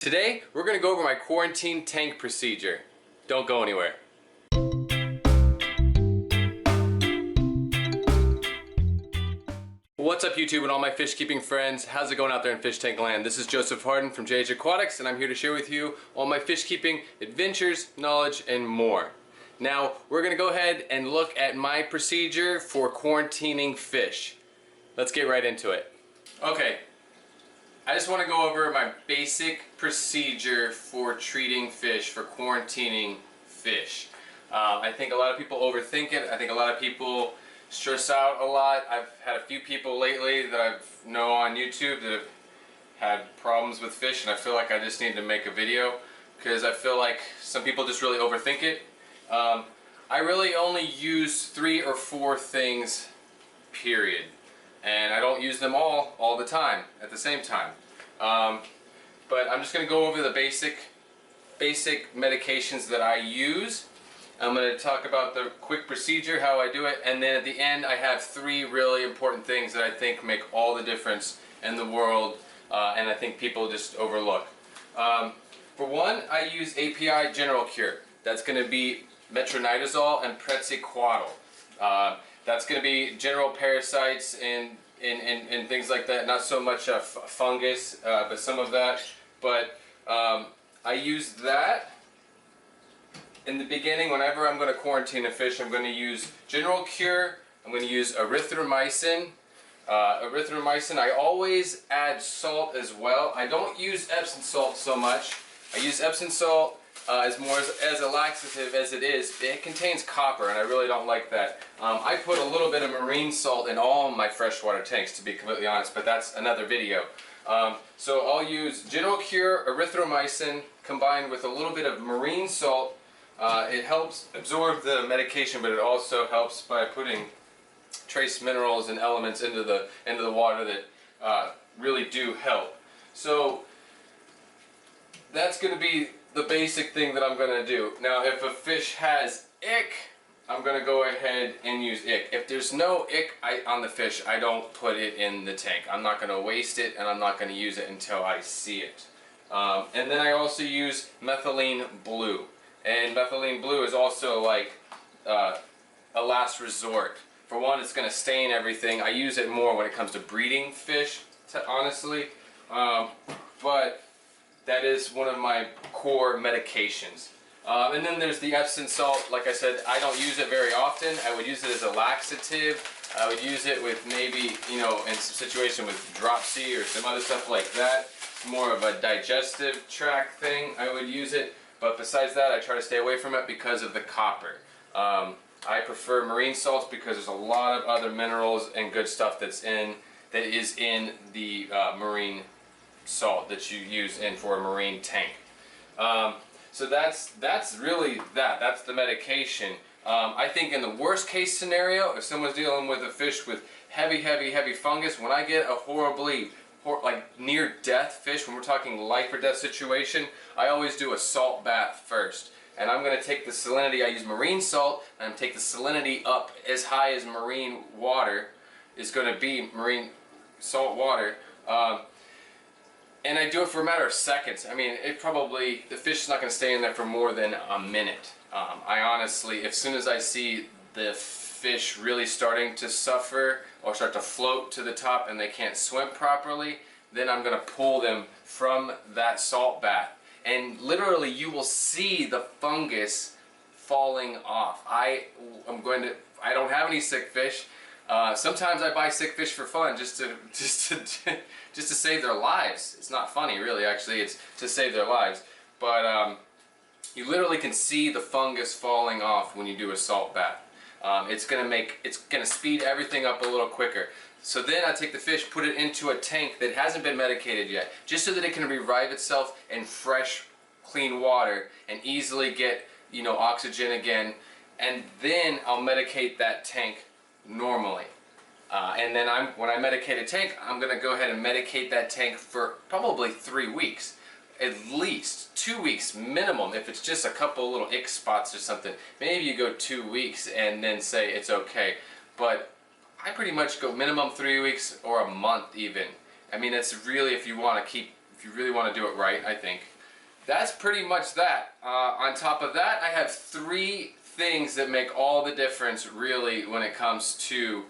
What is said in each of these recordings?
Today, we're going to go over my quarantine tank procedure. Don't go anywhere. What's up YouTube and all my fish keeping friends? How's it going out there in fish tank land? This is Joseph Hardin from JH Aquatics and I'm here to share with you all my fish keeping adventures, knowledge, and more. Now, we're going to go ahead and look at my procedure for quarantining fish. Let's get right into it. Okay. I just want to go over my basic procedure for treating fish, for quarantining fish. I think a lot of people overthink it. I think a lot of people stress out a lot. I've had a few people lately that I know on YouTube that have had problems with fish, and I feel like I just need to make a video because I feel like some people just really overthink it. I really only use 3 or 4 things, period. And I don't use them all the time at the same time. But I'm just going to go over the basic medications that I use. I'm going to talk about the quick procedure, how I do it, and then at the end I have 3 really important things that I think make all the difference in the world, and I think people just overlook. For one, I use API General Cure. That's going to be metronidazole and preziquattle. That's going to be general parasites and things like that. Not so much fungus, but some of that. But I use that in the beginning. Whenever I'm going to quarantine a fish, I'm going to use General Cure. I'm going to use erythromycin. I always add salt as well. I don't use Epsom salt so much. I use Epsom salt as a laxative as it is. It contains copper and I really don't like that. I put a little bit of marine salt in all my freshwater tanks, to be completely honest, but that's another video. So I'll use General Cure, erythromycin combined with a little bit of marine salt. It helps absorb the medication, but it also helps by putting trace minerals and elements into the water that really do help. So that's going to be the basic thing that I'm going to do. Now, if a fish has ick, I'm going to go ahead and use ick. If there's no ick on the fish, I don't put it in the tank. I'm not going to waste it, and I'm not going to use it until I see it. And then I also use Methylene Blue. And Methylene Blue is also like a last resort. For one, it's going to stain everything. I use it more when it comes to breeding fish, honestly. But that is one of my core medications. And then there's the Epsom salt. Like I said, I don't use it very often. I would use it as a laxative. I would use it with maybe, in some situation with dropsy or some other stuff like that. More of a digestive tract thing, I would use it. But besides that, I try to stay away from it because of the copper. I prefer marine salts because there's a lot of other minerals and good stuff that is in the marine salt that you use for a marine tank. So that's really that. That's the medication. I think in the worst case scenario, if someone's dealing with a fish with heavy fungus, when I get a like near death fish, when we're talking life or death situation, I always do a salt bath first. And I'm going to take the salinity, I use marine salt, and I'm going to take the salinity up as high as marine water is going to be, marine salt water. And I do it for a matter of seconds. I mean, the fish is not going to stay in there for more than a minute. I honestly, as soon as I see the fish really starting to suffer or start to float to the top and they can't swim properly, then I'm going to pull them from that salt bath. And literally you will see the fungus falling off. I don't have any sick fish. Sometimes I buy sick fish for fun, just to save their lives. It's not funny, really. Actually, it's to save their lives. But you literally can see the fungus falling off when you do a salt bath. It's gonna speed everything up a little quicker. So then I take the fish, put it into a tank that hasn't been medicated yet, just so that it can revive itself in fresh, clean water and easily get oxygen again. And then I'll medicate that tank normally. And then when I medicate a tank, I'm going to go ahead and medicate that tank for probably 3 weeks. At least 2 weeks minimum. If it's just a couple little ick spots or something, maybe you go 2 weeks and then say it's okay. But I pretty much go minimum 3 weeks or a month even. I mean, it's really if you really want to do it right, I think. that's pretty much that. On top of that, I have 3 things that make all the difference really when it comes to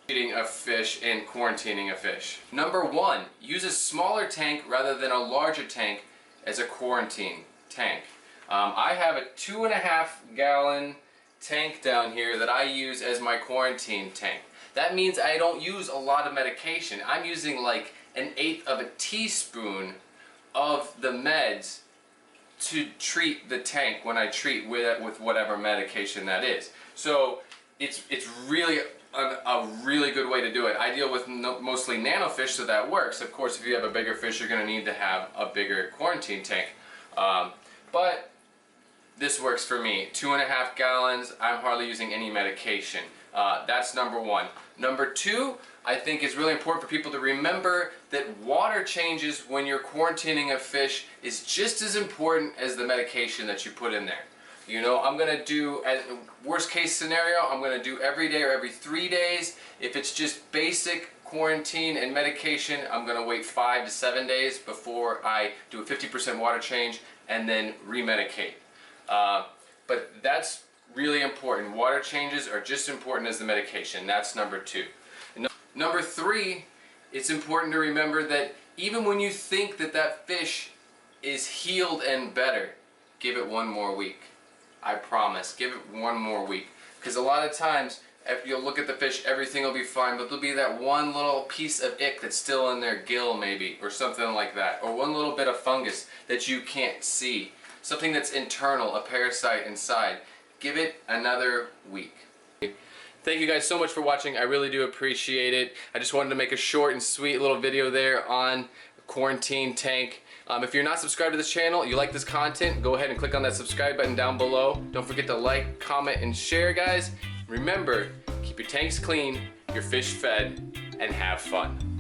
feeding a fish and quarantining a fish. Number 1, use a smaller tank rather than a larger tank as a quarantine tank. I have a 2.5 gallon tank down here that I use as my quarantine tank. That means I don't use a lot of medication. I'm using like 1/8 of a teaspoon of the meds to treat the tank when I treat with whatever medication that is. So it's really a really good way to do it. I deal with mostly nanofish, so that works. Of course, if you have a bigger fish, you're going to need to have a bigger quarantine tank. But this works for me. 2.5 gallons, I'm hardly using any medication. That's number 1. Number 2, I think it's really important for people to remember that water changes when you're quarantining a fish is just as important as the medication that you put in there. You know, I'm gonna do, as worst case scenario, I'm gonna do every day or every 3 days. If it's just basic quarantine and medication, I'm gonna wait 5 to 7 days before I do a 50% water change and then remedicate. But that's really important. Water changes are just as important as the medication. That's number 2. Number 3, it's important to remember that even when you think that that fish is healed and better, give it 1 more week. I promise, give it 1 more week. Because a lot of times, if you'll look at the fish, everything will be fine, but there'll be that one little piece of ick that's still in their gill maybe, or something like that. Or one little bit of fungus that you can't see. Something that's internal, a parasite inside. Give it another week. Thank you guys so much for watching. I really do appreciate it. I just wanted to make a short and sweet little video there on quarantine tank. If you're not subscribed to this channel, you like this content, go ahead and click on that subscribe button down below. Don't forget to like, comment, and share, guys. Remember, keep your tanks clean, your fish fed, and have fun.